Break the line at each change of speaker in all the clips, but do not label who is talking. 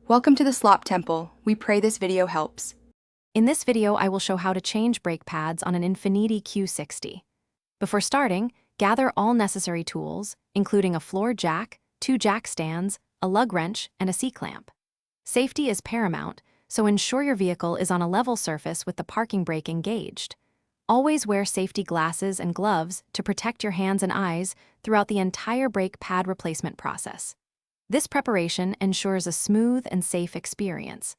Welcome to the Slop Temple. We pray this video helps.
In this video, I will show how to change brake pads on an Infiniti Q60. Before starting, gather all necessary tools, including a floor jack, 2 jack stands, a lug wrench, and a C-clamp. Safety is paramount, so ensure your vehicle is on a level surface with the parking brake engaged. Always wear safety glasses and gloves to protect your hands and eyes throughout the entire brake pad replacement process. This preparation ensures a smooth and safe experience.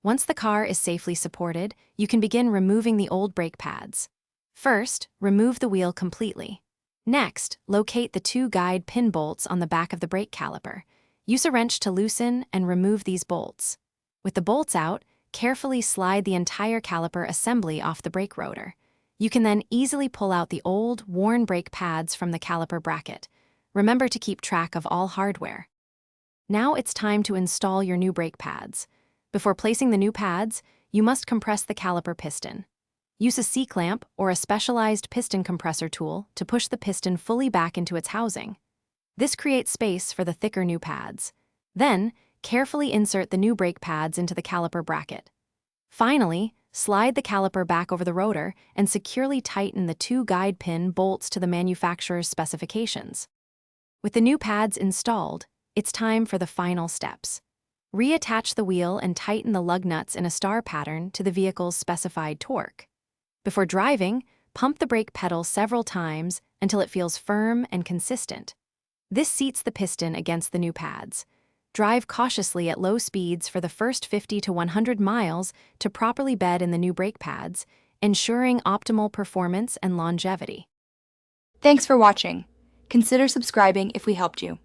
Once the car is safely supported, you can begin removing the old brake pads. First, remove the wheel completely. Next, locate the 2 guide pin bolts on the back of the brake caliper. Use a wrench to loosen and remove these bolts. With the bolts out, carefully slide the entire caliper assembly off the brake rotor. You can then easily pull out the old, worn brake pads from the caliper bracket. Remember to keep track of all hardware. Now it's time to install your new brake pads. Before placing the new pads, you must compress the caliper piston. Use a C-clamp or a specialized piston compressor tool to push the piston fully back into its housing. This creates space for the thicker new pads. Then, carefully insert the new brake pads into the caliper bracket. Finally, slide the caliper back over the rotor and securely tighten the 2 guide pin bolts to the manufacturer's specifications. With the new pads installed, it's time for the final steps. Reattach the wheel and tighten the lug nuts in a star pattern to the vehicle's specified torque. Before driving, pump the brake pedal several times until it feels firm and consistent. This seats the piston against the new pads. Drive cautiously at low speeds for the first 50 to 100 miles to properly bed in the new brake pads, ensuring optimal performance and longevity.
Thanks for watching. Consider subscribing if we helped you.